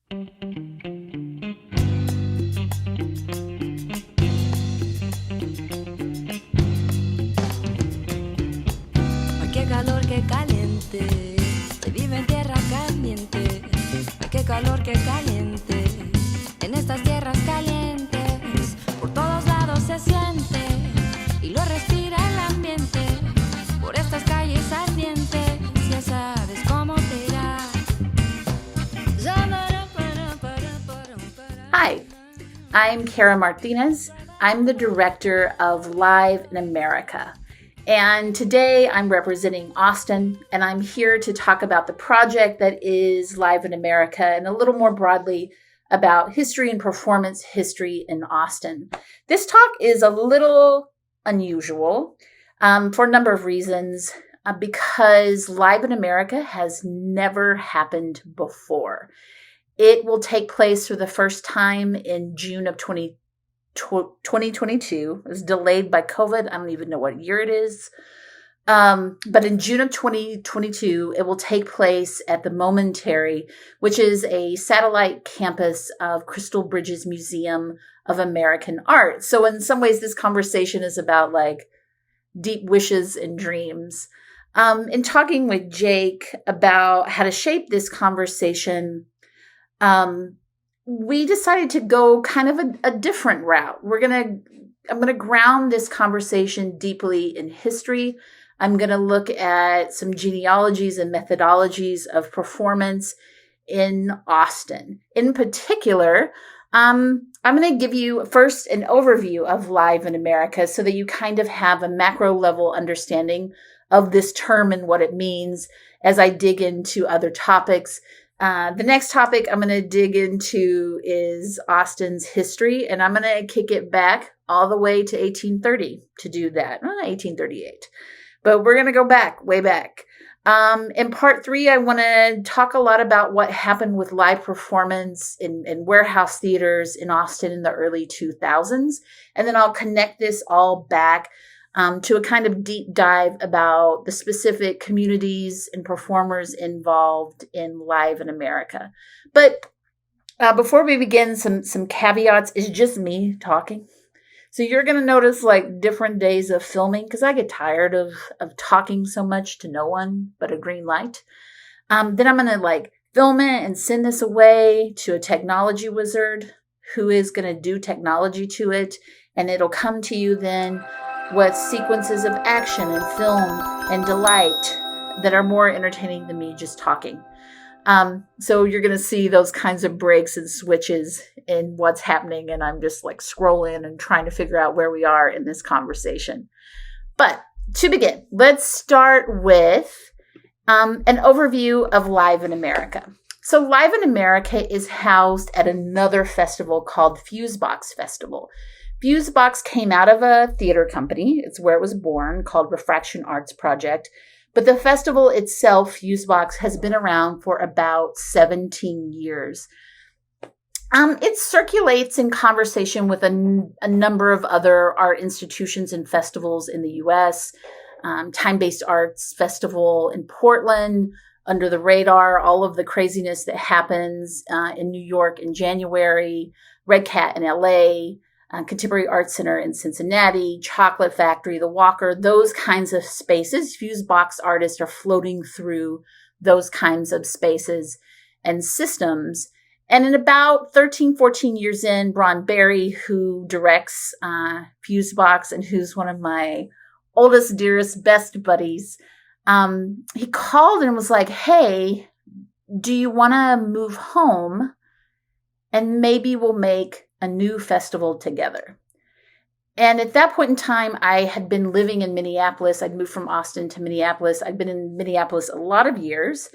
Qué calor, qué caliente, se vive en tierra caliente. Qué calor, qué caliente, en estas tierras calientes. Por todos lados se siente y lo respira el ambiente. Por estas calles ardientes, ya sabes cómo te irá. Hi, I'm Carra Martinez. I'm the director of Live in America. And today I'm representing Austin, and I'm here to talk about the project that is Live in America and a little more broadly about history and performance history in Austin. This talk is a little unusual for a number of reasons, because Live in America has never happened before. It will take place for the first time in June of 2022. It was delayed by COVID. I don't even know what year it is. But in June of 2022, it will take place at the Momentary, which is a satellite campus of Crystal Bridges Museum of American Art. So in some ways, this conversation is about like deep wishes and dreams. In talking with Jake about how to shape this conversation, we decided to go kind of a different route. I'm going to ground this conversation deeply in history. I'm going to look at some genealogies and methodologies of performance in Austin. In particular, I'm going to give you first an overview of Live in America so that you kind of have a macro level understanding of this term and what it means as I dig into other topics. The next topic I'm going to dig into is Austin's history, and I'm going to kick it back all the way to 1830 to do that. 1838. But we're going to go back, way back. In part 3, I want to talk a lot about what happened with live performance in warehouse theaters in Austin in the early 2000s. And then I'll connect this all back to a kind of deep dive about the specific communities and performers involved in Live in America. But before we begin, some caveats. It's just me talking. So you're going to notice like different days of filming because I get tired of talking so much to no one but a green light. Then I'm going to like film it and send this away to a technology wizard who is going to do technology to it. And it'll come to you then with sequences of action and film and delight that are more entertaining than me just talking. So you're going to see those kinds of breaks and switches in what's happening. And I'm just like scrolling and trying to figure out where we are in this conversation. But to begin, let's start with an overview of Live in America. So Live in America is housed at another festival called Fusebox Festival. Fusebox came out of a theater company. It's where it was born, called Refraction Arts Project. But the festival itself, Fusebox, has been around for about 17 years. It circulates in conversation with a number of other art institutions and festivals in the U.S. Time-Based Arts Festival in Portland, Under the Radar, all of the craziness that happens in New York in January, Red Cat in L.A., Contemporary Arts Center in Cincinnati, Chocolate Factory, The Walker, those kinds of spaces. Fusebox artists are floating through those kinds of spaces and systems. And in about 13, 14 years in, Bron Berry, who directs Fusebox and who's one of my oldest, dearest, best buddies, he called and was like, hey, do you want to move home? And maybe we'll make a new festival together. And at that point in time, I had been living in Minneapolis. I'd moved from Austin to Minneapolis. I'd been in Minneapolis a lot of years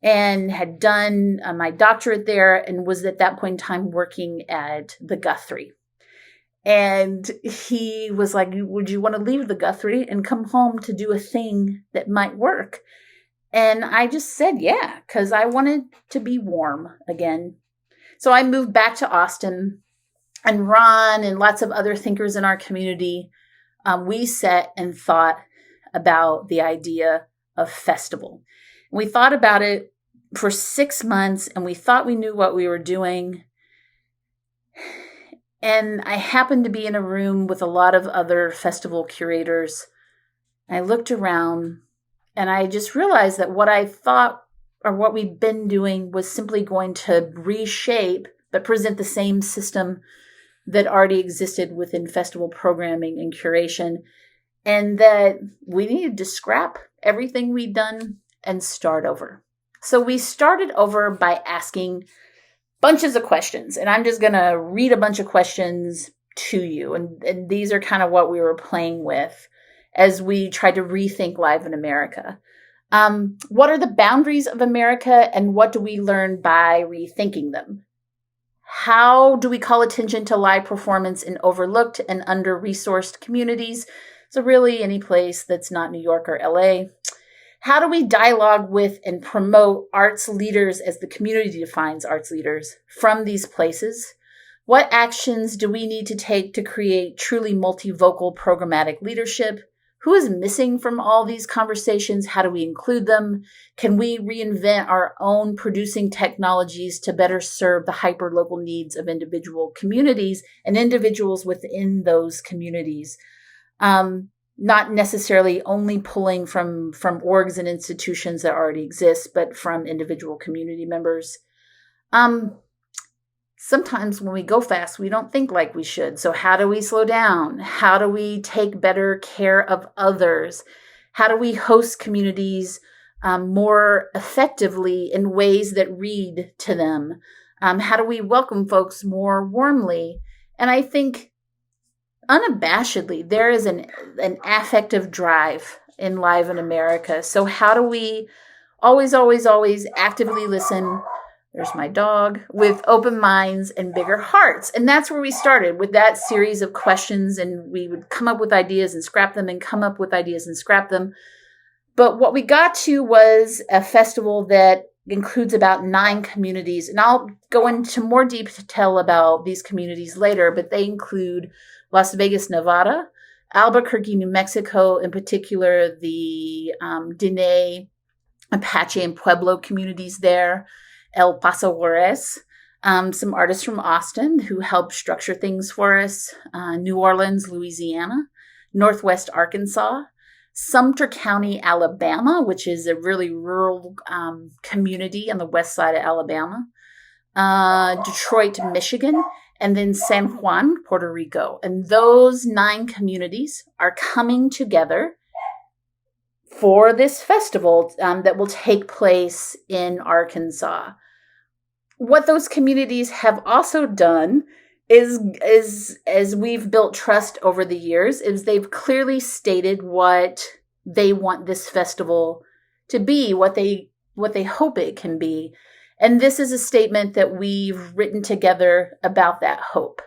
and had done my doctorate there and was at that point in time working at the Guthrie. And he was like, would you want to leave the Guthrie and come home to do a thing that might work? And I just said, yeah, because I wanted to be warm again. So I moved back to Austin. And Ron and lots of other thinkers in our community, we sat and thought about the idea of festival. And we thought about it for 6 months, and we thought we knew what we were doing. And I happened to be in a room with a lot of other festival curators. I looked around and I just realized that what I thought or what we'd been doing was simply going to reshape but present the same system that already existed within festival programming and curation, and that we needed to scrap everything we'd done and start over. So we started over by asking bunches of questions, and I'm just going to read a bunch of questions to you, and these are kind of what we were playing with as we tried to rethink Live in America. What are the boundaries of America, and what do we learn by rethinking them? How do we call attention to live performance in overlooked and under-resourced communities? So really any place that's not New York or LA. How do we dialogue with and promote arts leaders as the community defines arts leaders from these places? What actions do we need to take to create truly multivocal programmatic leadership? Who is missing from all these conversations? How do we include them? Can we reinvent our own producing technologies to better serve the hyper-local needs of individual communities and individuals within those communities? Not necessarily only pulling from orgs and institutions that already exist, but from individual community members. Sometimes when we go fast, we don't think like we should. So how do we slow down? How do we take better care of others? How do we host communities more effectively in ways that read to them? How do we welcome folks more warmly? And I think unabashedly, there is an affective drive in Live in America. So how do we always actively listen? There's my dog, with open minds and bigger hearts. And that's where we started, with that series of questions, and we would come up with ideas and scrap them and come up with ideas and scrap them. But what we got to was a festival that includes about 9 communities. And I'll go into more deep detail about these communities later, but they include Las Vegas, Nevada, Albuquerque, New Mexico, in particular, the Diné, Apache, and Pueblo communities there, El Paso, Juarez, some artists from Austin who helped structure things for us, New Orleans, Louisiana, Northwest Arkansas, Sumter County, Alabama, which is a really rural community on the west side of Alabama, Detroit, Michigan, and then San Juan, Puerto Rico. And those 9 communities are coming together for this festival that will take place in Arkansas. What those communities have also done is as we've built trust over the years, is they've clearly stated what they want this festival to be, what they hope it can be. And this is a statement that we've written together about that hope.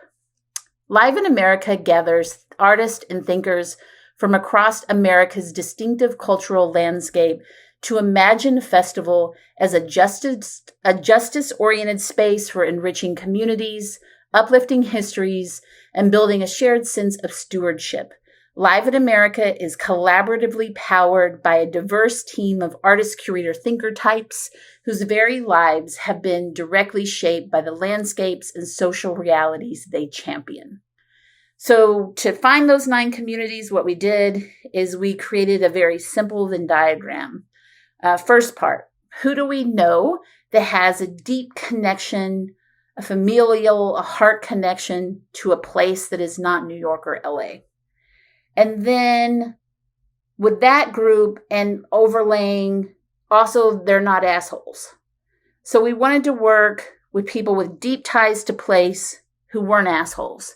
Live in America gathers artists and thinkers from across America's distinctive cultural landscape to imagine a festival as a justice-oriented space for enriching communities, uplifting histories, and building a shared sense of stewardship. Live in America is collaboratively powered by a diverse team of artist, curator, thinker types whose very lives have been directly shaped by the landscapes and social realities they champion. So to find those 9 communities, what we did is we created a very simple Venn diagram. First part, who do we know that has a deep connection, a familial, a heart connection to a place that is not New York or LA? And then with that group and overlaying, also they're not assholes. So we wanted to work with people with deep ties to place who weren't assholes.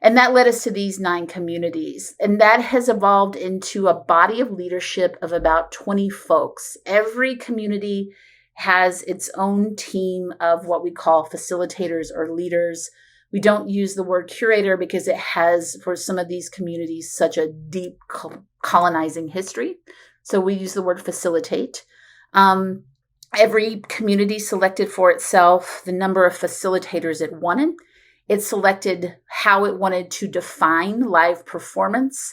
And that led us to these 9 communities. And that has evolved into a body of leadership of about 20 folks. Every community has its own team of what we call facilitators or leaders. We don't use the word curator because it has, for some of these communities, such a deep colonizing history. So we use the word facilitate. Every community selected for itself the number of facilitators it wanted. It selected how it wanted to define live performance.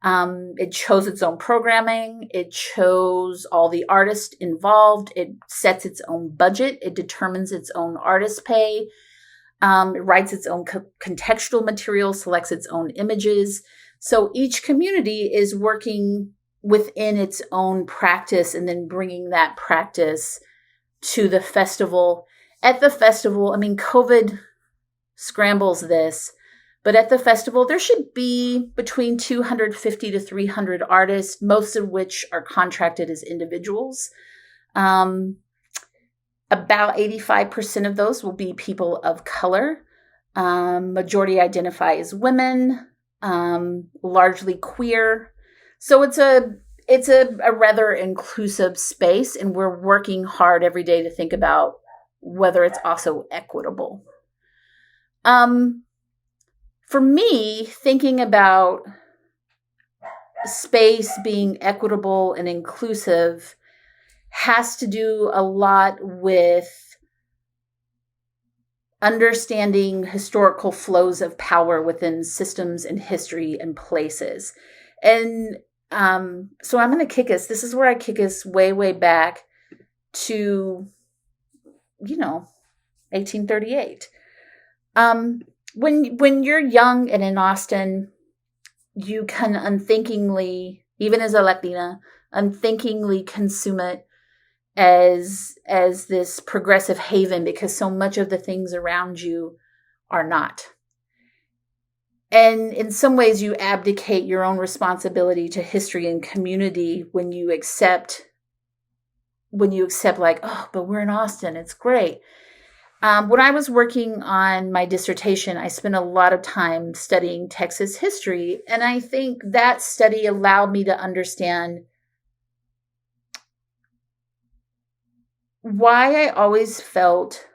It chose its own programming. It chose all the artists involved. It sets its own budget. It determines its own artist pay. It writes its own contextual material, selects its own images. So each community is working within its own practice and then bringing that practice to the festival. At the festival, COVID scrambles this, but at the festival, there should be between 250 to 300 artists, most of which are contracted as individuals. About 85% of those will be people of color. Majority identify as women, largely queer. So it's a rather inclusive space, and we're working hard every day to think about whether it's also equitable. For me, thinking about space being equitable and inclusive has to do a lot with understanding historical flows of power within systems and history and places. And so I'm going to kick us. This is where I kick us way, way back to, 1838. When you're young and in Austin, you can unthinkingly, even as a Latina, unthinkingly consume it as this progressive haven because so much of the things around you are not. And in some ways, you abdicate your own responsibility to history and community when you accept like, oh, but we're in Austin, it's great. When I was working on my dissertation, I spent a lot of time studying Texas history, and I think that study allowed me to understand why I always felt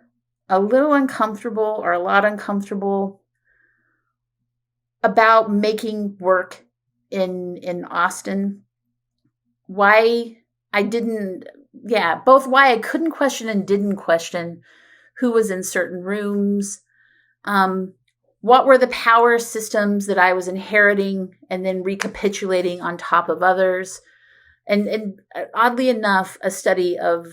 a little uncomfortable or a lot uncomfortable about making work in Austin. Why I couldn't question and didn't question who was in certain rooms, what were the power systems that I was inheriting and then recapitulating on top of others. And oddly enough, a study of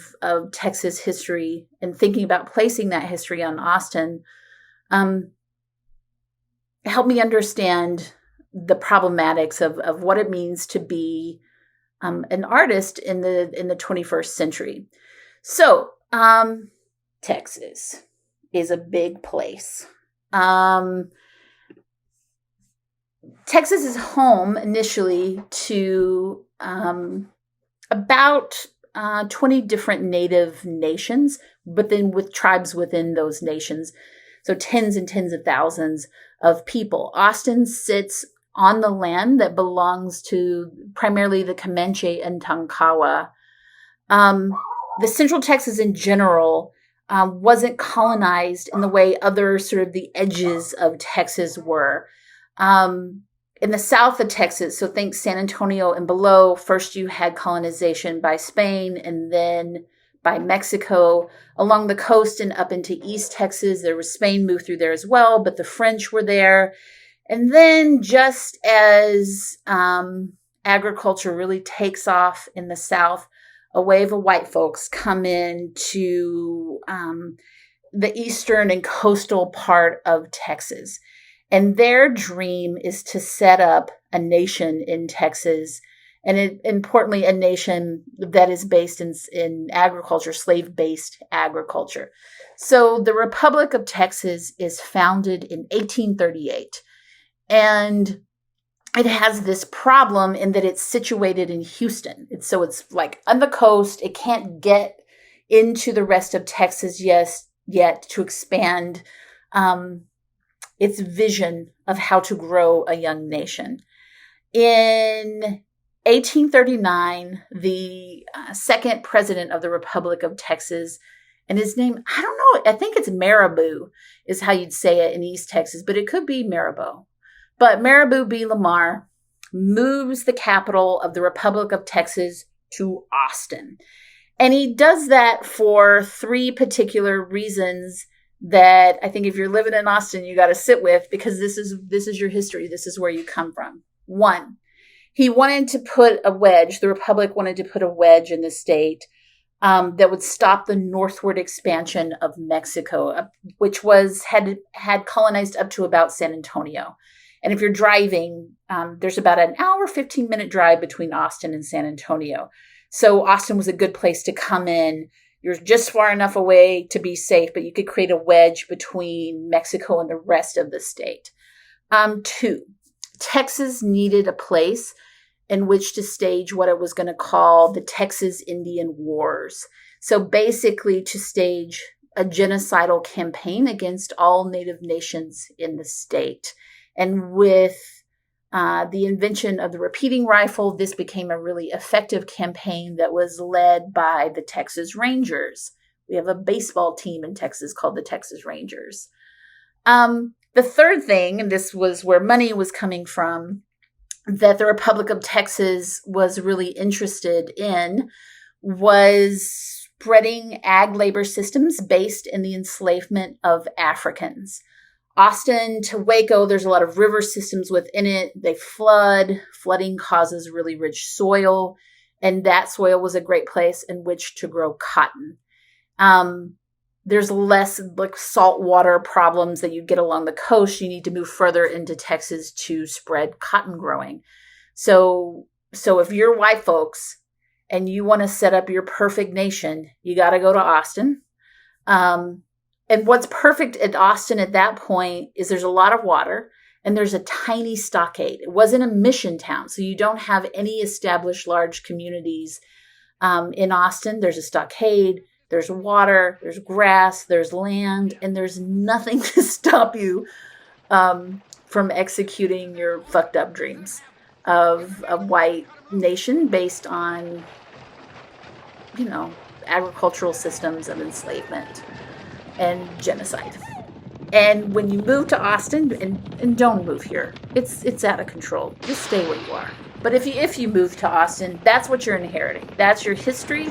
Texas history and thinking about placing that history on Austin helped me understand the problematics of what it means to be an artist in the 21st century. So, Texas is a big place. Texas is home initially to about 20 different native nations, but then with tribes within those nations. So tens and tens of thousands of people. Austin sits on the land that belongs to primarily the Comanche and Tonkawa. The Central Texas in general wasn't colonized in the way other sort of the edges of Texas were. In the south of Texas, so think San Antonio and below, first you had colonization by Spain and then by Mexico. Along the coast and up into East Texas, there was Spain moved through there as well, but the French were there. And then just as agriculture really takes off in the south, a wave of white folks come in to the eastern and coastal part of Texas. And their dream is to set up a nation in Texas, and importantly, a nation that is based in agriculture, slave-based agriculture. So the Republic of Texas is founded in 1838, and it has this problem in that it's situated in Houston. So it's like on the coast. It can't get into the rest of Texas yet to expand its vision of how to grow a young nation. In 1839, the second president of the Republic of Texas, and his name, I don't know, I think it's Marabou is how you'd say it in East Texas, but it could be Marabou. But Marabou B. Lamar moves the capital of the Republic of Texas to Austin. And he does that for three particular reasons that I think if you're living in Austin, you got to sit with, because this is your history. This is where you come from. One, He wanted to put a wedge, the Republic wanted to put a wedge in the state that would stop the northward expansion of Mexico, which had colonized up to about San Antonio. And if you're driving, there's about an hour, 15-minute drive between Austin and San Antonio. So Austin was a good place to come in. You're just far enough away to be safe, but you could create a wedge between Mexico and the rest of the state. 2, Texas needed a place in which to stage what it was going to call the Texas Indian Wars. So basically to stage a genocidal campaign against all Native nations in the state. And with the invention of the repeating rifle, this became a really effective campaign that was led by the Texas Rangers. We have a baseball team in Texas called the Texas Rangers. The third thing, and this was where money was coming from, that the Republic of Texas was really interested in, was spreading ag labor systems based in the enslavement of Africans. Austin to Waco, there's a lot of river systems within it. They flood. Flooding causes really rich soil, and that soil was a great place in which to grow cotton. There's less like saltwater problems that you get along the coast. You need to move further into Texas to spread cotton growing. So if you're white folks and you want to set up your perfect nation, you got to go to Austin. And what's perfect at Austin at that point is there's a lot of water and there's a tiny stockade. It wasn't a mission town, so you don't have any established large communities in Austin. There's a stockade. There's water, there's grass, there's land, and there's nothing to stop you from executing your fucked up dreams of a white nation based on, agricultural systems of enslavement and genocide. And when you move to Austin, and don't move here, it's out of control. Just stay where you are. But if you move to Austin, that's what you're inheriting. That's your history,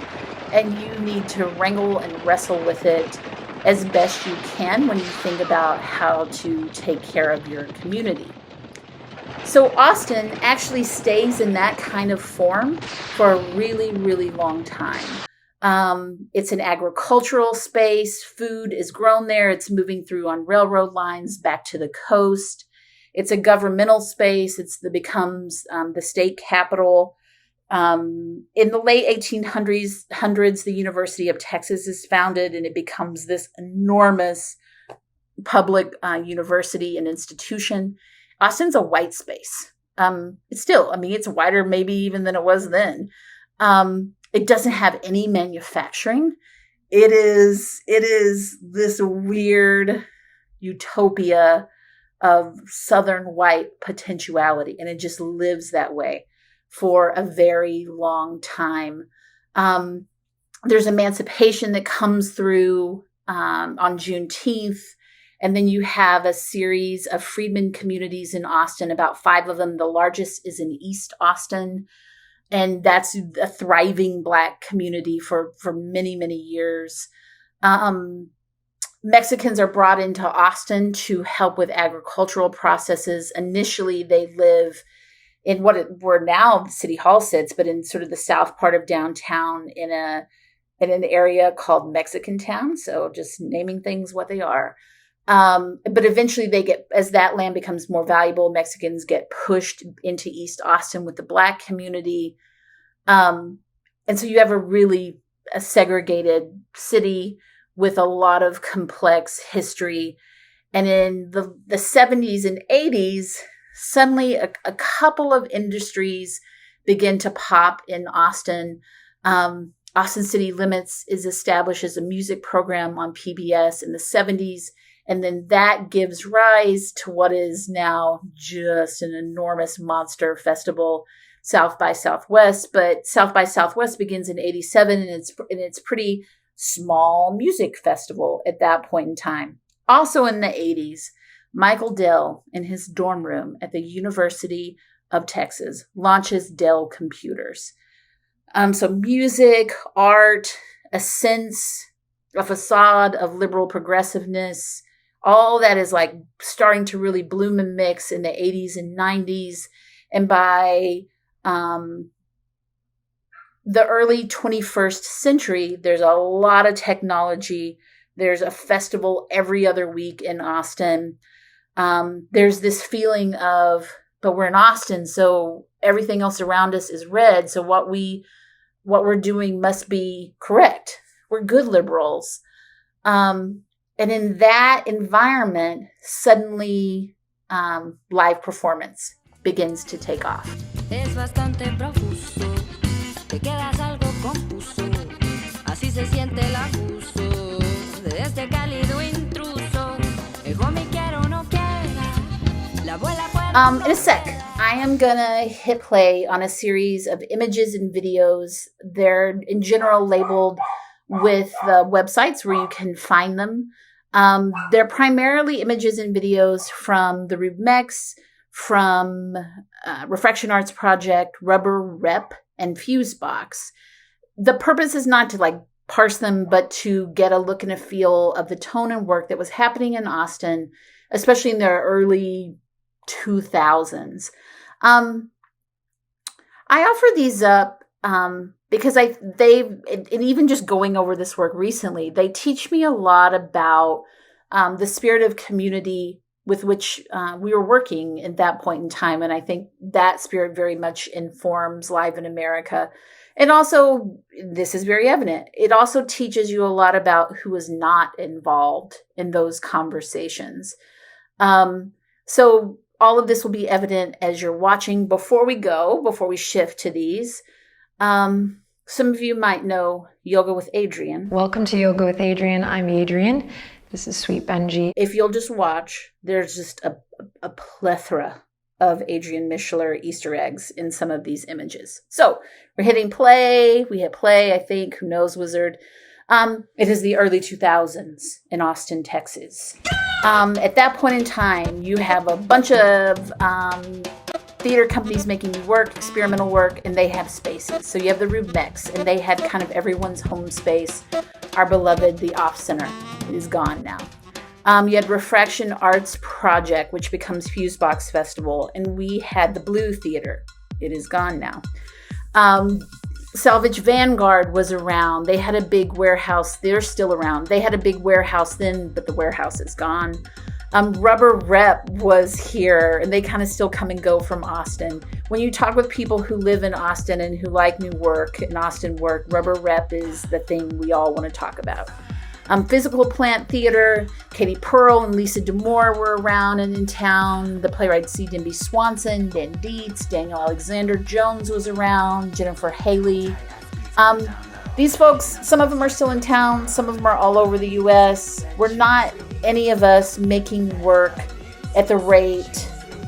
and you need to wrangle and wrestle with it as best you can when you think about how to take care of your community. So Austin actually stays in that kind of form for a really, really long time. It's an agricultural space. Food is grown there. It's moving through on railroad lines back to the coast. It's a governmental space. It becomes the state capital. In the late 1800s, the University of Texas is founded, and it becomes this enormous public university and institution. Austin's a white space. It's whiter maybe even than it was then. It doesn't have any manufacturing. It is this weird utopia of Southern white potentiality, and it just lives that way for a very long time. There's emancipation that comes through on Juneteenth, and then you have a series of freedmen communities in Austin, about 5 of them. The largest is in East Austin, and that's a thriving Black community for many, many years. Mexicans are brought into Austin to help with agricultural processes. Initially, they live in where now City Hall sits, but in sort of the south part of downtown in an area called Mexican Town. So just naming things what they are. But eventually as that land becomes more valuable, Mexicans get pushed into East Austin with the Black community. And so you have a segregated city with a lot of complex history. And in the 70s and 80s, suddenly a couple of industries begin to pop in Austin. Austin City Limits is established as a music program on PBS in the 70s. And then that gives rise to what is now just an enormous monster festival, South by Southwest. But South by Southwest begins in 87, and it's pretty small music festival at that point in time. Also in the 80s, Michael Dell, in his dorm room at the University of Texas, launches Dell Computers. So music, art, a facade of liberal progressiveness, all that is like starting to really bloom and mix in the 80s and 90s. And by The early 21st century, there's a lot of technology. There's a festival every other week in Austin. There's this feeling of, but we're in Austin, so everything else around us is red. So what we're doing must be correct. We're good liberals. And in that environment, suddenly live performance begins to take off. Es bastante profuso, te quedas algo confuso, así se siente el abuso de este cálido intruso. Dijo mi quiero no quiera, la abuela fuera. In a sec, I am gonna hit play on a series of images and videos. They're in general labeled with websites where you can find them. They're primarily images and videos from the Rude Mechs, from Refraction Arts Project, Rubber Rep, and Fusebox. The purpose is not to parse them, but to get a look and a feel of the tone and work that was happening in Austin, especially in the early 2000s. I offer these up because and even just going over this work recently, they teach me a lot about the spirit of community with which we were working at that point in time. And I think that spirit very much informs Live in America. And also, this is very evident, it also teaches you a lot about who is not involved in those conversations. So all of this will be evident as you're watching. Before we shift to these, some of you might know Yoga with Adrian. Welcome to Yoga with Adrian. I'm Adrian. This is Sweet Benji. If you'll just watch, there's just a plethora of Adrian Mishler Easter eggs in some of these images. So we're hitting play. We hit play, I think. Who knows, Wizard? It is the early 2000s in Austin, Texas. At that point in time, you have a bunch of theater companies making work, experimental work, and they have spaces. So you have the Rude Mechs, and they had kind of everyone's home space. Our beloved, the Off Center, is gone now. You had Refraction Arts Project, which becomes Fusebox Festival, and we had the Blue Theater. It is gone now. Salvage VanGuard was around. They had a big warehouse. They're still around. They had a big warehouse then, but the warehouse is gone. Rubber Rep was here, and they kind of still come and go from Austin. When you talk with people who live in Austin and who like new work and Austin work, Rubber Rep is the thing we all want to talk about. Physical Plant Theater, Katie Pearl and Lisa D'Amour were around and in town. The playwrights C. Denby Swanson, Dan Dietz, Daniel Alexander Jones was around, Jennifer Haley. These folks, some of them are still in town, some of them are all over the U.S. We're not any of us making work at the rate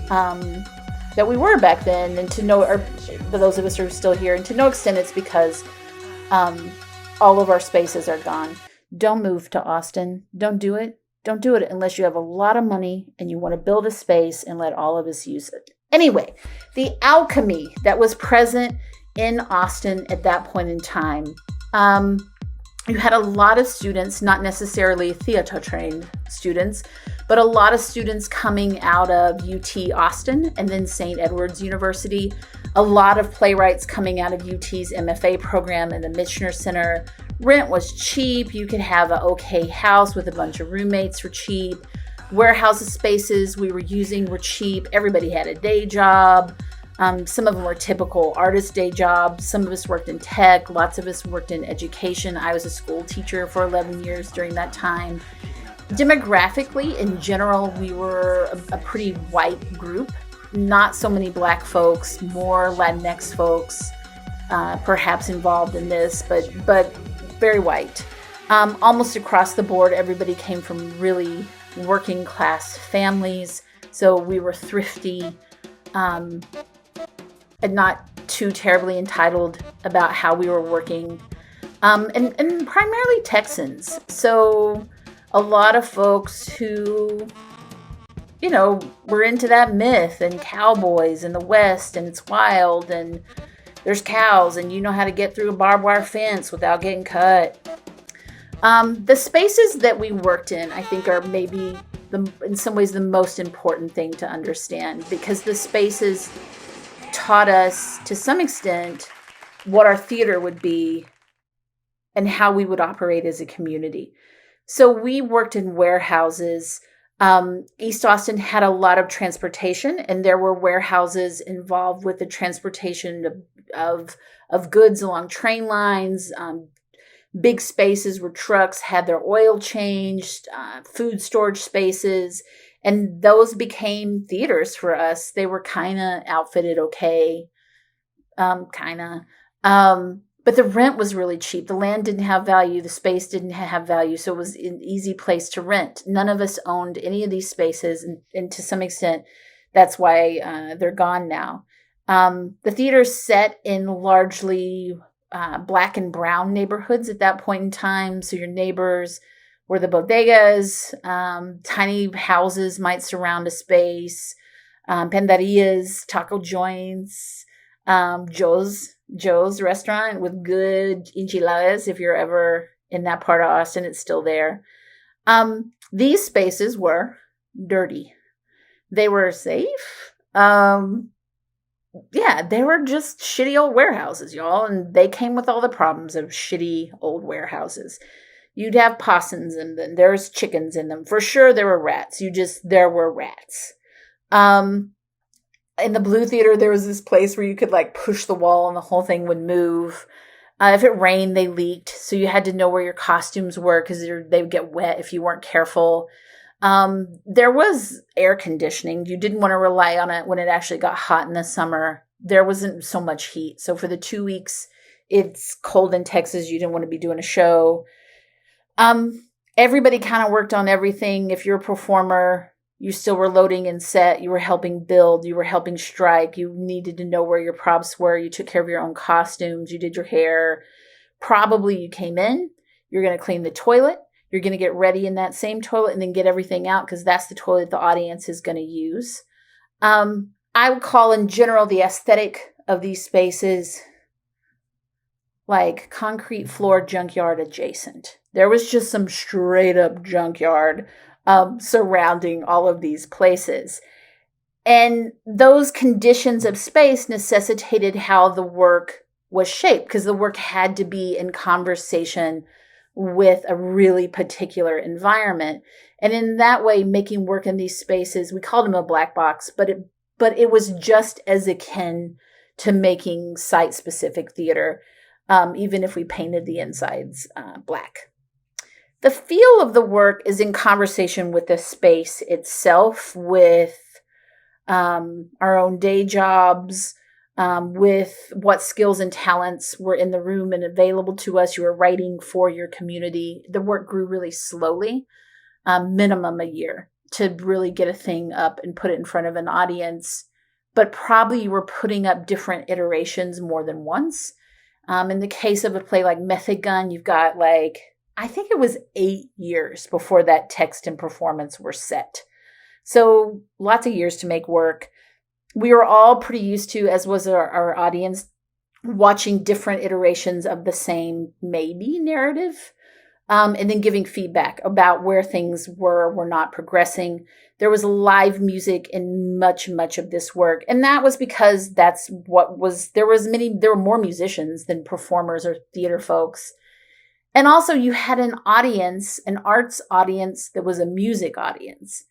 that we were back then, and for those of us who are still here, and to no extent it's because all of our spaces are gone. Don't move to Austin. Don't do it. Don't do it unless you have a lot of money and you want to build a space and let all of us use it. Anyway, the alchemy that was present in Austin at that point in time, you had a lot of students, not necessarily theater-trained students, but a lot of students coming out of UT Austin and then St. Edward's University. A lot of playwrights coming out of UT's MFA program in the Michener Center. Rent was cheap. You could have an okay house with a bunch of roommates for cheap. Warehouse spaces we were using were cheap. Everybody had a day job. Some of them were typical artist day jobs. Some of us worked in tech. Lots of us worked in education. I was a school teacher for 11 years during that time. Demographically, in general, we were a pretty white group. Not so many Black folks, more Latinx folks, perhaps involved in this, but very white. Almost across the board, everybody came from really working class families. So we were thrifty, and not too terribly entitled about how we were working, and primarily Texans. So a lot of folks who, were into that myth and cowboys in the West, and it's wild, and there's cows, and you know how to get through a barbed wire fence without getting cut. The spaces that we worked in, I think, are maybe in some ways the most important thing to understand, because the spaces taught us, to some extent, what our theater would be and how we would operate as a community. So we worked in warehouses. East Austin had a lot of transportation, and there were warehouses involved with the transportation of goods along train lines. Big spaces where trucks had their oil changed, food storage spaces, and those became theaters for us. They were kind of outfitted okay, but the rent was really cheap. The land didn't have value. The space didn't have value. So it was an easy place to rent. None of us owned any of these spaces. And to some extent, that's why they're gone now. The theater's set in largely black and brown neighborhoods at that point in time. So your neighbors were the bodegas, tiny houses might surround a space, panderias, taco joints, Joe's restaurant with good enchiladas. If you're ever in that part of Austin, it's still there. These spaces were dirty. They were safe. They were just shitty old warehouses, y'all. And they came with all the problems of shitty old warehouses. You'd have possums in them. There's chickens in them. For sure there were rats. There were rats. In the Blue Theater, there was this place where you could like push the wall and the whole thing would move. If it rained, they leaked. So you had to know where your costumes were because they would get wet if you weren't careful. There was air conditioning. You didn't want to rely on it when it actually got hot in the summer. There wasn't so much heat. So for the 2 weeks it's cold in Texas, you didn't want to be doing a show. Everybody kind of worked on everything. If you're a performer, you still were loading and set. You were helping build. You were helping strike. You needed to know where your props were. You took care of your own costumes. You did your hair. Probably you came in. You're going to clean the toilet. You're going to get ready in that same toilet and then get everything out because that's the toilet the audience is going to use. I would call in general the aesthetic of these spaces like concrete floor junkyard adjacent. There was just some straight up junkyard surrounding all of these places. And those conditions of space necessitated how the work was shaped because the work had to be in conversation with a really particular environment. And in that way, making work in these spaces, we called them a black box, but it was just as akin to making site-specific theater, even if we painted the insides black. The feel of the work is in conversation with the space itself, with our own day jobs, with what skills and talents were in the room and available to us. You were writing for your community. The work grew really slowly, minimum a year, to really get a thing up and put it in front of an audience. But probably you were putting up different iterations more than once. In the case of a play like Method Gun, you've got I think it was 8 years before that text and performance were set. So lots of years to make work. We were all pretty used to, as was our audience, watching different iterations of the same maybe narrative, and then giving feedback about where things were not progressing. There was live music in much of this work. And that was because that's what was, there were more musicians than performers or theater folks. And also you had an audience, an arts audience that was a music audience.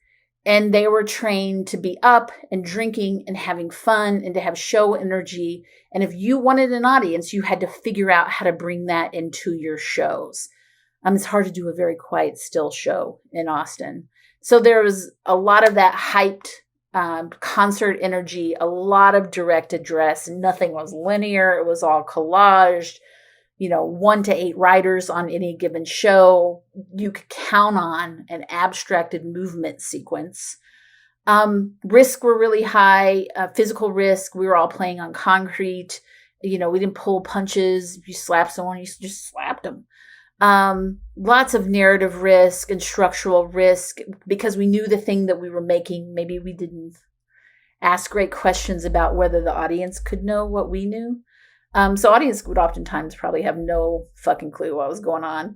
And they were trained to be up and drinking and having fun and to have show energy. And if you wanted an audience, you had to figure out how to bring that into your shows. It's hard to do a very quiet, still show in Austin. So there was a lot of that hyped concert energy, a lot of direct address. Nothing was linear. It was all collaged. 1 to 8 writers on any given show. You could count on an abstracted movement sequence. Risks were really high, physical risk. We were all playing on concrete. We didn't pull punches. If you slapped someone, you just slapped them. Lots of narrative risk and structural risk because we knew the thing that we were making. Maybe we didn't ask great questions about whether the audience could know what we knew. So audience would oftentimes probably have no fucking clue what was going on.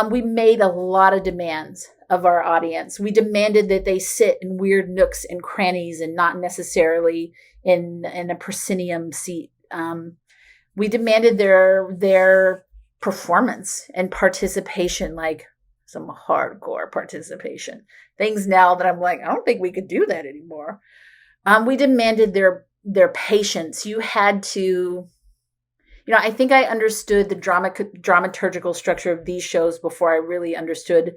We made a lot of demands of our audience. We demanded that they sit in weird nooks and crannies and not necessarily in a proscenium seat. We demanded their performance and participation, like some hardcore participation. Things now that I'm like, I don't think we could do that anymore. We demanded their patience. You had to, I think I understood the dramaturgical structure of these shows before I really understood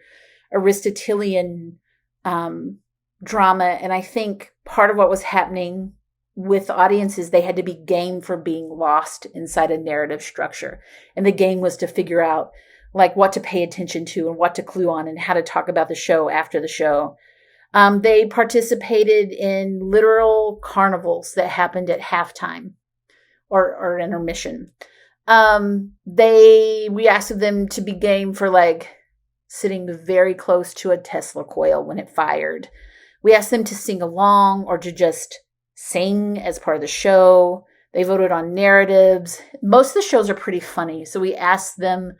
Aristotelian drama. And I think part of what was happening with audiences, they had to be game for being lost inside a narrative structure. And the game was to figure out like what to pay attention to and what to clue on and how to talk about the show after the show. They participated in literal carnivals that happened at halftime or intermission. We asked them to be game for like sitting very close to a Tesla coil when it fired. We asked them to sing along or to just sing as part of the show. They voted on narratives. Most of the shows are pretty funny. So we asked them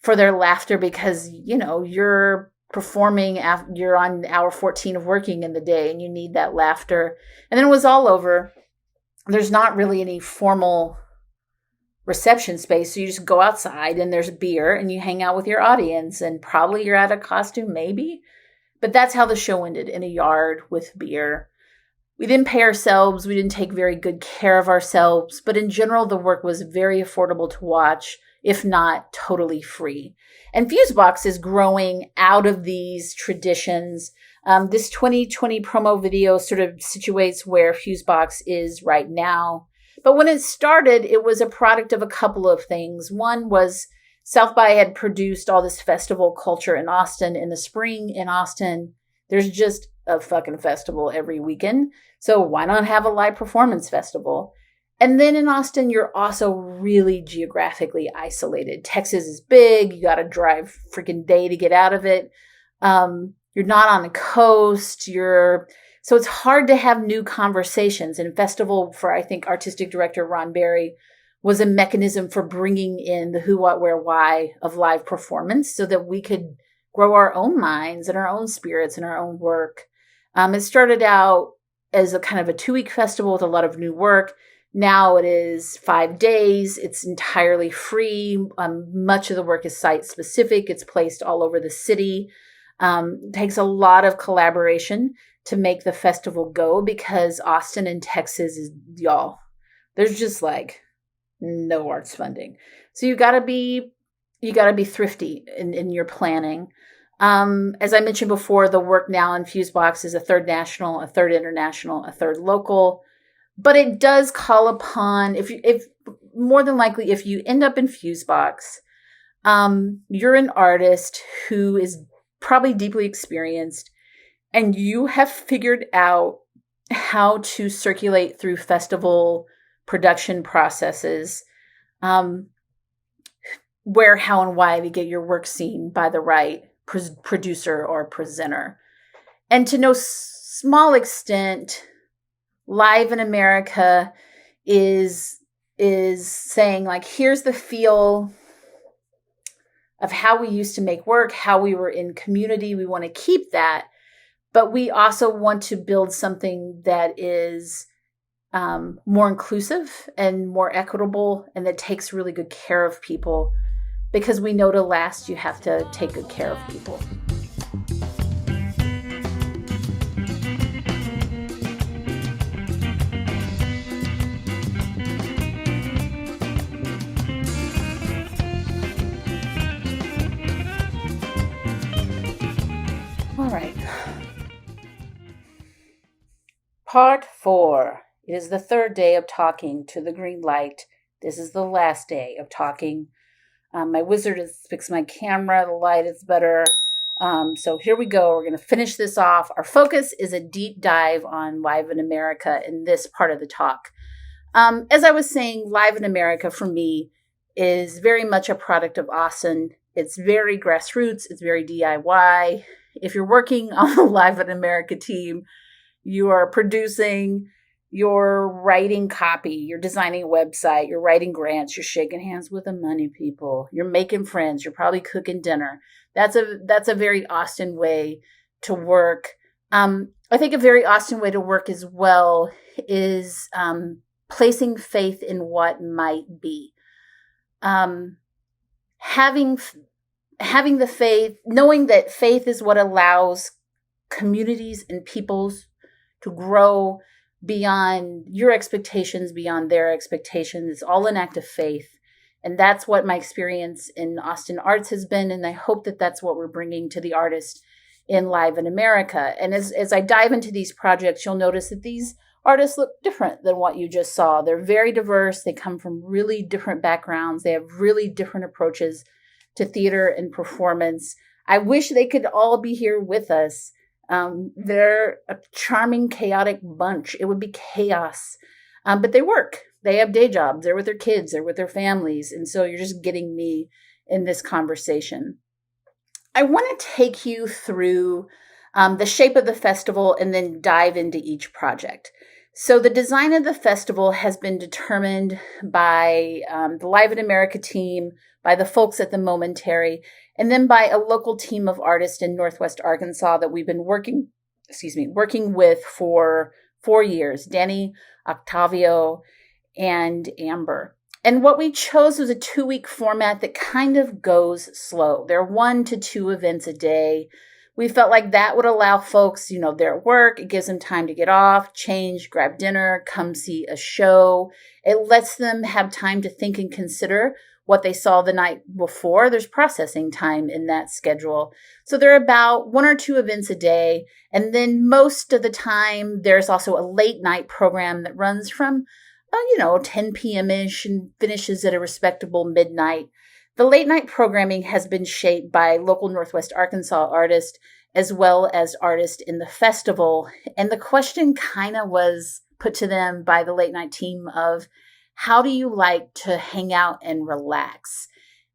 for their laughter because, you're performing, you're on hour 14 of working in the day and you need that laughter. And then it was all over. There's not really any formal reception space. So you just go outside and there's beer and you hang out with your audience and probably you're out of costume, maybe. But that's how the show ended, in a yard with beer. We didn't pay ourselves. We didn't take very good care of ourselves. But in general, the work was very affordable to watch, if not totally free. And Fusebox is growing out of these traditions. This 2020 promo video sort of situates where Fusebox is right now. But when it started, it was a product of a couple of things. One was South by had produced all this festival culture in Austin. In the spring in Austin, there's just a fucking festival every weekend. So why not have a live performance festival? And then in Austin, you're also really geographically isolated. Texas is big. You got to drive freaking day to get out of it. You're not on the coast. So it's hard to have new conversations. And festival for, I think, artistic director Ron Berry was a mechanism for bringing in the who, what, where, why of live performance so that we could grow our own minds and our own spirits and our own work. It started out as a kind of a 2-week festival with a lot of new work. Now it is 5 days. It's entirely free. Much of the work is site specific. It's placed all over the city. It takes a lot of collaboration to make the festival go because Austin and Texas is, there's just like no arts funding. So you gotta be thrifty in your planning. As I mentioned before, the work now in Fusebox is a third national, a third international, a third local. But it does call upon, if more than likely, if you end up in Fusebox, you're an artist who is probably deeply experienced and you have figured out how to circulate through festival production processes, where, how, and why to get your work seen by the right producer or presenter. And to no small extent, Live in America is saying like, here's the feel of how we used to make work, how we were in community. We want to keep that, but we also want to build something that is more inclusive and more equitable and that takes really good care of people, because we know to last, you have to take good care of people. All right. Part 4. It is the third day of talking to the green light. This is the last day of talking. My wizard has fixed my camera. The light is better. So here we go. We're going to finish this off. Our focus is a deep dive on Live in America in this part of the talk. As I was saying, Live in America for me is very much a product of Austin. It's very grassroots. It's very DIY. If you're working on the Live in America team, you are producing, you're writing copy, you're designing a website, you're writing grants, you're shaking hands with the money people, you're making friends, you're probably cooking dinner. That's a very Austin way to work. I think a very Austin way to work as well is placing faith in what might be. Having the faith, knowing that faith is what allows communities and peoples to grow beyond your expectations, beyond their expectations. It's all an act of faith. And that's what my experience in Austin Arts has been. And I hope that that's what we're bringing to the artist in Live in America. And as I dive into these projects, you'll notice that these artists look different than what you just saw. They're very diverse. They come from really different backgrounds. They have really different approaches to theater and performance. I wish they could all be here with us. They're a charming, chaotic bunch. It would be chaos. But they work. They have day jobs. They're with their kids. They're with their families. And so you're just getting me in this conversation. I want to take you through the shape of the festival and then dive into each project. So the design of the festival has been determined by the Live in America team, by the folks at the Momentary, and then by a local team of artists in Northwest Arkansas that we've been working with for 4 years, Danny, Octavio, and Amber. And what we chose was a 2-week format that kind of goes slow. There are 1 to 2 events a day. We felt like that would allow folks, they're at work. It gives them time to get off, change, grab dinner, come see a show. It lets them have time to think and consider what they saw the night before. There's processing time in that schedule. So there are about 1 or 2 events a day. And then most of the time, there's also a late night program that runs from, 10 p.m.-ish and finishes at a respectable midnight. The late night programming has been shaped by local Northwest Arkansas artists as well as artists in the festival. And the question kind of was put to them by the late night team of, how do you like to hang out and relax?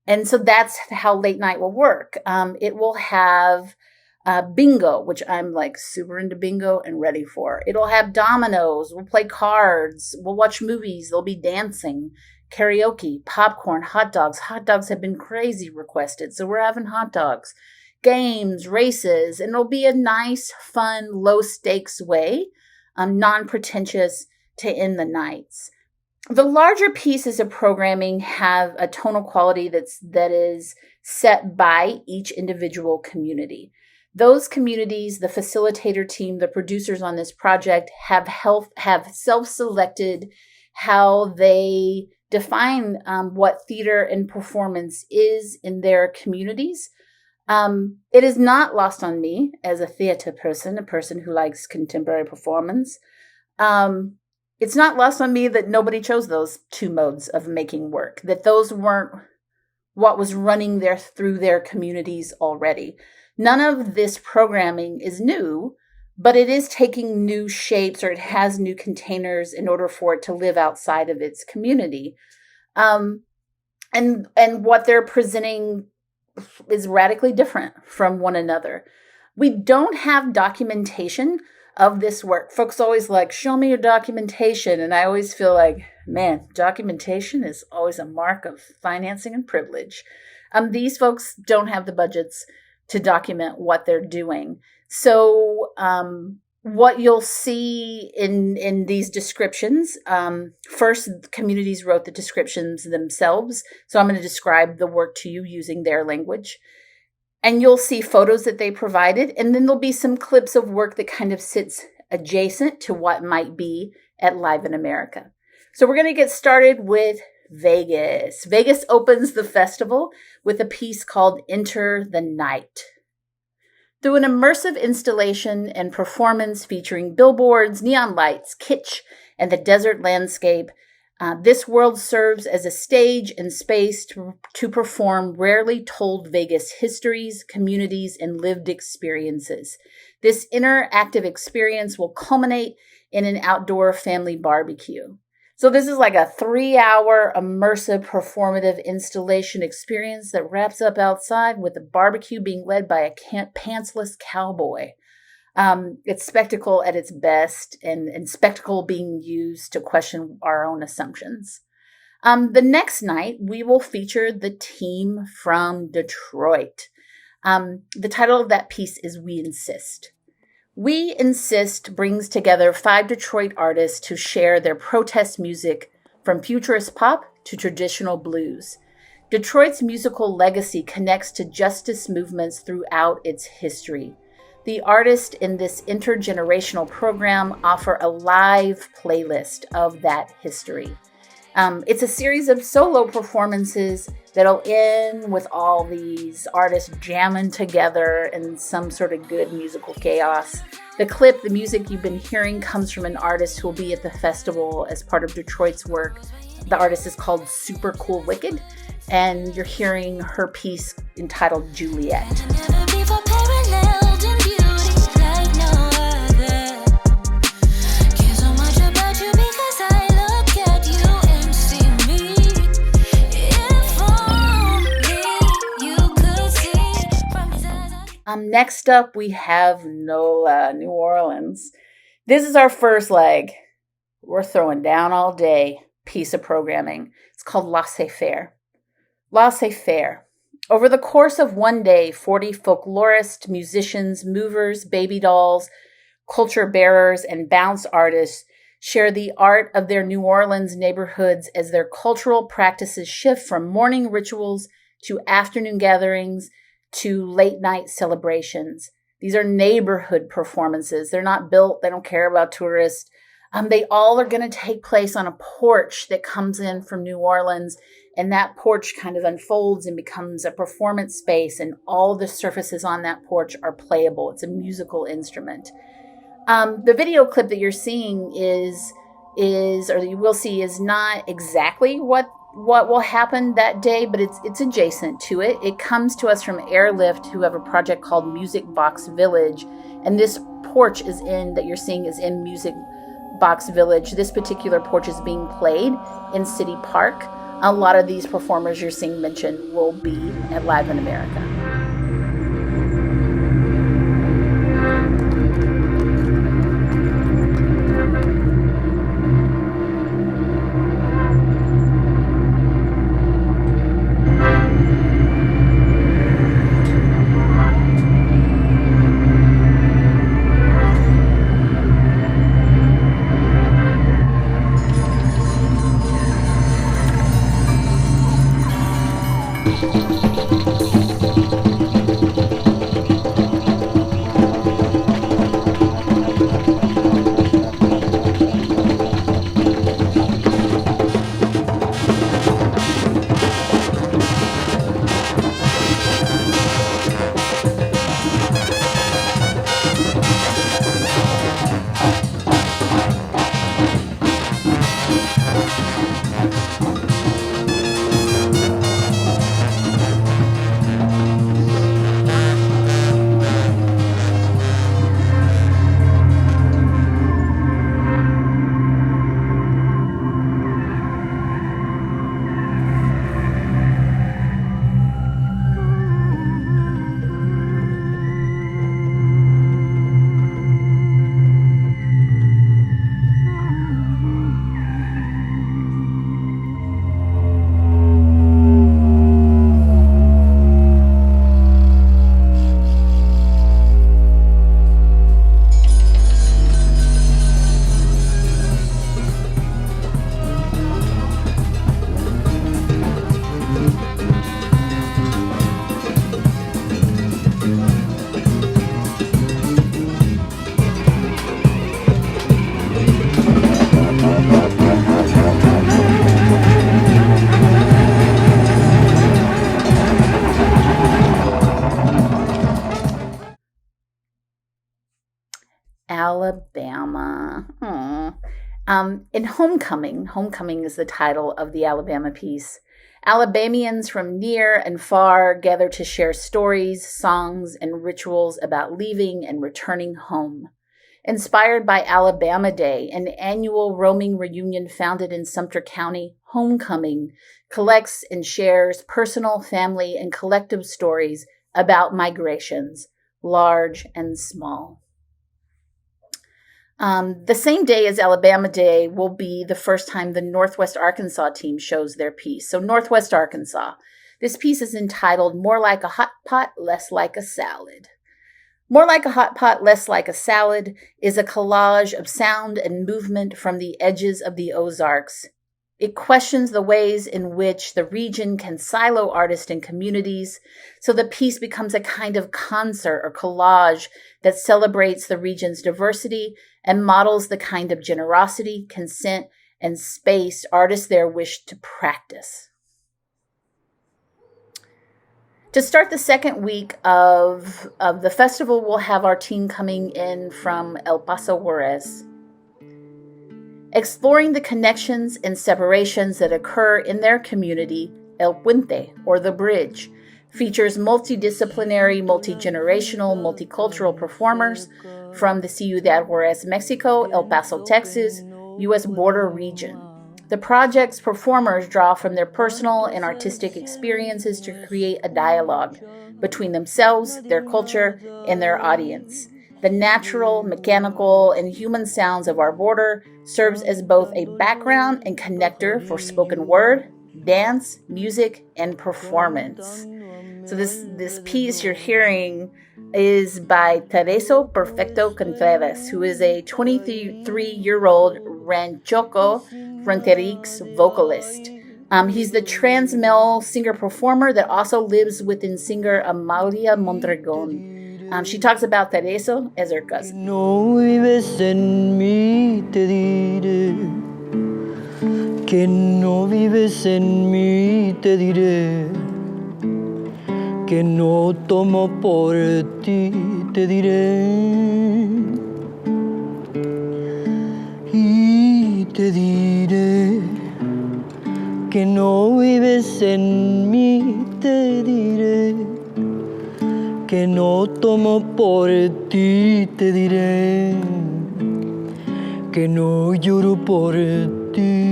And so that's how late night will work. It will have bingo, which I'm like super into bingo and ready for. It'll have dominoes. We'll play cards. We'll watch movies. There'll be dancing, karaoke, popcorn, hot dogs. Hot dogs have been crazy requested, so we're having hot dogs. Games, races, and it'll be a nice, fun, low-stakes way, non-pretentious to end the nights. The larger pieces of programming have a tonal quality that is set by each individual community. Those communities, the facilitator team, the producers on this project have self-selected how they define what theater and performance is in their communities. It is not lost on me as a theater person, a person who likes contemporary performance. It's not lost on me that nobody chose those 2 modes of making work, that those weren't what was running through their communities already. None of this programming is new, but it is taking new shapes, or it has new containers in order for it to live outside of its community. And what they're presenting is radically different from one another. We don't have documentation of this work. Folks always like, show me your documentation. And I always feel like, man, documentation is always a mark of financing and privilege. These folks don't have the budgets to document what they're doing. So what you'll see in these descriptions, first, the communities wrote the descriptions themselves. So I'm going to describe the work to you using their language. And you'll see photos that they provided. And then there'll be some clips of work that kind of sits adjacent to what might be at Live in America. So we're going to get started with Vegas. Vegas opens the festival with a piece called Enter the Night. Through an immersive installation and performance featuring billboards, neon lights, kitsch, and the desert landscape, this world serves as a stage and space to perform rarely told Vegas histories, communities, and lived experiences. This interactive experience will culminate in an outdoor family barbecue. So this is like a 3-hour immersive performative installation experience that wraps up outside with a barbecue being led by a pantsless cowboy. It's spectacle at its best, and spectacle being used to question our own assumptions. The next night, we will feature the team from Detroit. The title of that piece is We Insist. We Insist brings together 5 Detroit artists to share their protest music from futurist pop to traditional blues. Detroit's musical legacy connects to justice movements throughout its history. The artists in this intergenerational program offer a live playlist of that history. It's a series of solo performances that'll end with all these artists jamming together in some sort of good musical chaos. The music you've been hearing comes from an artist who will be at the festival as part of Detroit's work. The artist is called Super Cool Wicked, and you're hearing her piece entitled Juliet. Next up, we have NOLA, New Orleans. This is our first leg. We're throwing down all day piece of programming. It's called Laissez-faire. Laissez-faire. Over the course of one day, 40 folklorists, musicians, movers, baby dolls, culture bearers, and bounce artists share the art of their New Orleans neighborhoods as their cultural practices shift from morning rituals to afternoon gatherings to late night celebrations. These are neighborhood performances. They're not built. They don't care about tourists. They all are going to take place on a porch that comes in from New Orleans, and that porch kind of unfolds and becomes a performance space, and all the surfaces on that porch are playable. It's a musical instrument. The video clip that you're seeing is you will see is not exactly what will happen that day, but it's adjacent to it. It comes to us from Airlift, who have a project called Music Box Village, and this porch that you're seeing is in Music Box Village. This particular porch is being played in City Park. A lot of these performers you're seeing mentioned will be at Live in America. Alabama. In Homecoming is the title of the Alabama piece. Alabamians from near and far gather to share stories, songs, and rituals about leaving and returning home. Inspired by Alabama Day, an annual roaming reunion founded in Sumter County, Homecoming collects and shares personal, family, and collective stories about migrations, large and small. The same day as Alabama Day will be the first time the Northwest Arkansas team shows their piece. So Northwest Arkansas, This piece is entitled More Like a Hot Pot, Less Like a Salad. More Like a Hot Pot, Less Like a Salad is a collage of sound and movement from the edges of the Ozarks. It questions the ways in which the region can silo artists and communities, so the piece becomes a kind of concert or collage that celebrates the region's diversity and models the kind of generosity, consent, and space artists there wish to practice. To start the second week of the festival, we'll have our team coming in from El Paso, Juarez. Exploring the connections and separations that occur in their community, El Puente, or the Bridge, features multidisciplinary, multi-generational, multicultural performers from the Ciudad Juarez, Mexico, El Paso, Texas, U.S. border region. The project's performers draw from their personal and artistic experiences to create a dialogue between themselves, their culture, and their audience. The natural, mechanical, and human sounds of our border serves as both a background and connector for spoken word, dance, music, and performance. So this piece you're hearing is by Tereso Perfecto Contreras, who is a 23-year-old Ranchoco Fronterix vocalist. He's the trans male singer-performer that also lives within singer Amalia Mondragon. She talks about Tereso as her cousin. No vives en mí, te diré. Que no vives en mí, te diré. Que no tomo por ti, te diré. Y te diré. Que no vives en mí, te diré. Que no tomo por ti, te diré, que no lloro por ti.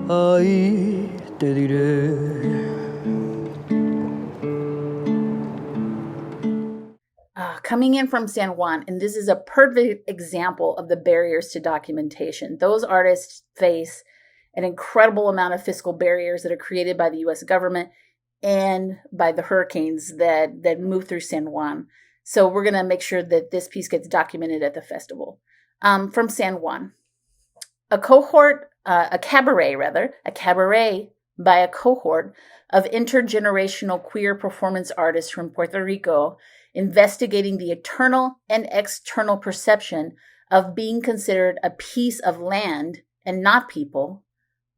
Ay, te diré. Coming in from San Juan, and this is a perfect example of the barriers to documentation. Those artists face an incredible amount of fiscal barriers that are created by the U.S. government and by the hurricanes that move through San Juan. So we're going to make sure that this piece gets documented at the festival. From San Juan, a cabaret by a cohort of intergenerational queer performance artists from Puerto Rico investigating the internal and external perception of being considered a piece of land and not people.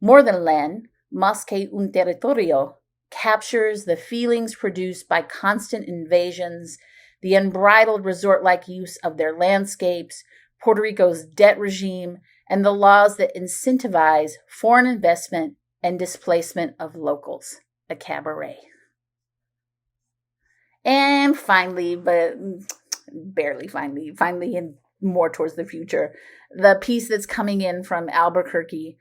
More than land, más que un territorio, captures the feelings produced by constant invasions, the unbridled resort-like use of their landscapes, Puerto Rico's debt regime, and the laws that incentivize foreign investment and displacement of locals. A cabaret. And finally, but barely finally and more towards the future, the piece that's coming in from Albuquerque.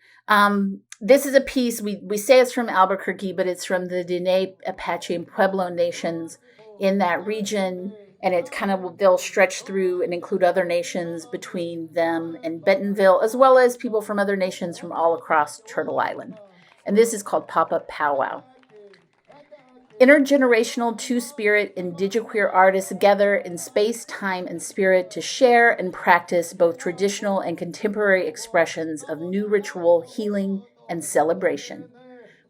This is a piece, we say it's from Albuquerque, but it's from the Diné, Apache, and Pueblo nations in that region, and it they'll stretch through and include other nations between them and Bentonville, as well as people from other nations from all across Turtle Island. And this is called Pop-Up Powwow. Intergenerational two-spirit indigiqueer artists gather in space, time, and spirit to share and practice both traditional and contemporary expressions of new ritual, healing, and celebration.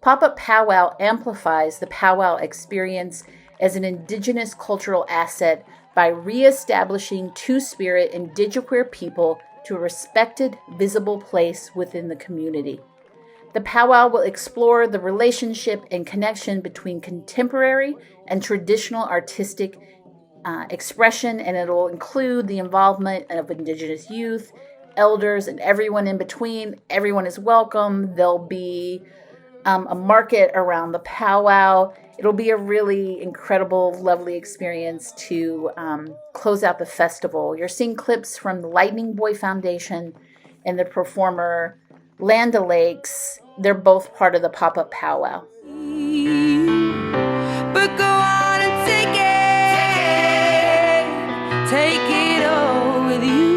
Pop-Up Powwow amplifies the powwow experience as an indigenous cultural asset by reestablishing two-spirit indigiqueer people to a respected, visible place within the community. The powwow will explore the relationship and connection between contemporary and traditional artistic expression, and it'll include the involvement of Indigenous youth, elders, and everyone in between. Everyone is welcome. There'll be a market around the powwow. It'll be a really incredible, lovely experience to close out the festival. You're seeing clips from the Lightning Boy Foundation and the performer Land O'Lakes. They're both part of the Pop-Up Powwow. But go on and take it all with you.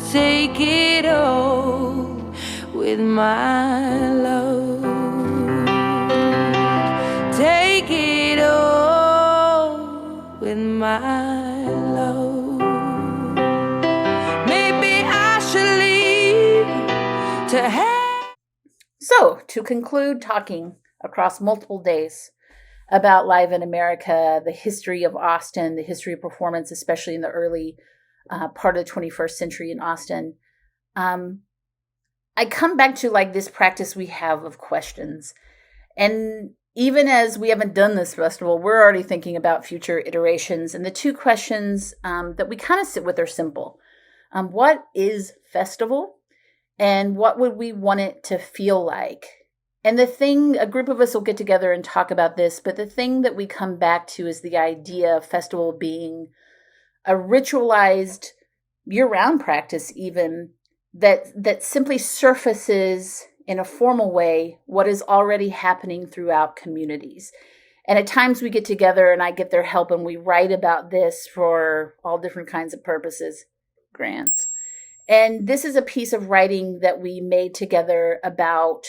Just take it all with my love. Take it all with my love. Maybe I should leave to have. So, to conclude talking across multiple days about Live in America, the history of Austin, the history of performance, especially in the early part of the 21st century in Austin, I come back to like this practice we have of questions. And even as we haven't done this festival, we're already thinking about future iterations. And the two questions that we kind of sit with are simple. What is festival? And what would we want it to feel like? And the thing, a group of us will get together and talk about this, but the thing that we come back to is the idea of festival being a ritualized year-round practice even that simply surfaces in a formal way what is already happening throughout communities. And at times we get together and I get their help and we write about this for all different kinds of purposes, grants. And this is a piece of writing that we made together about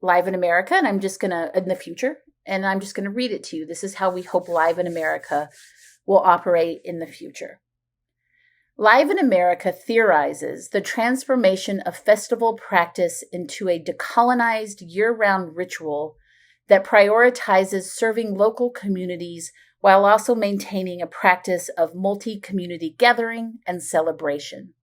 Live in America, and I'm just going to, in the future, and I'm just going to read it to you. This is how we hope Live in America will operate in the future. Live in America theorizes the transformation of festival practice into a decolonized year-round ritual that prioritizes serving local communities while also maintaining a practice of multi-community gathering and celebration.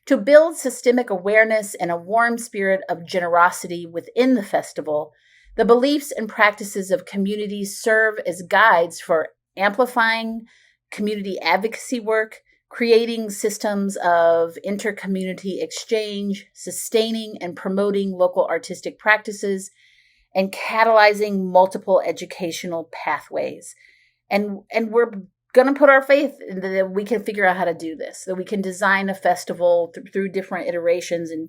To build systemic awareness and a warm spirit of generosity within the festival, the beliefs and practices of communities serve as guides for amplifying community advocacy work, creating systems of inter-community exchange, sustaining and promoting local artistic practices, and catalyzing multiple educational pathways. And we're going to put our faith in that we can figure out how to do this, that we can design a festival through different iterations and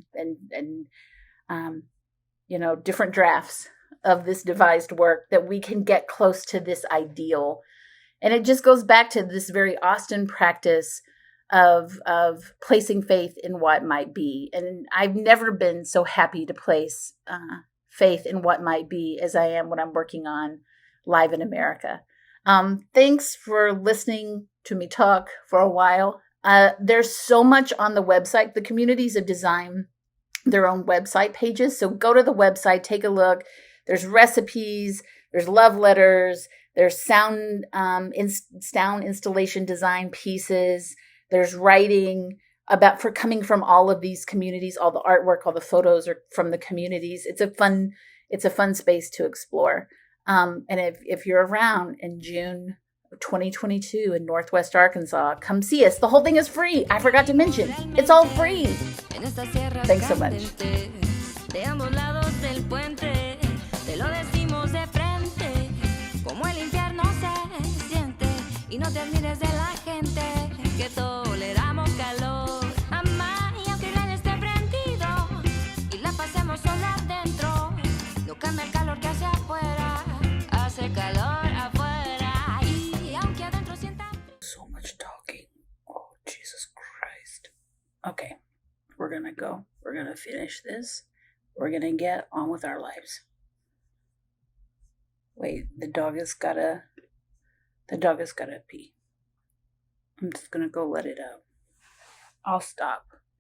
different drafts of this devised work, that we can get close to this ideal. And it just goes back to this very Austin practice of placing faith in what might be. And I've never been so happy to place faith in what might be as I am when I'm working on Live in America. Thanks for listening to me talk for a while. There's so much on the website. The communities have designed their own website pages. So go to the website, take a look. There's recipes, there's love letters, there's sound installation design pieces, there's writing for coming from all of these communities. All the artwork, all the photos are from the communities. It's a fun space to explore. And if you're around in June of 2022 in Northwest Arkansas, come see us. The whole thing is free. I forgot to mention, it's all free. Thanks so much. De ambos lados del puente, te lo decimos de frente, como el infierno se siente, y no te admires de la gente, que toleramos calor, mamá, y aunque el aire esté prendido, y la pasemos sola adentro, no cambia el calor que hace afuera, hace calor afuera, y aunque adentro sienta... So much talking. Oh, Jesus Christ. Okay, we're gonna go. We're gonna finish this. We're gonna get on with our lives. Wait, the dog has gotta pee. I'm just gonna go let it out. I'll stop.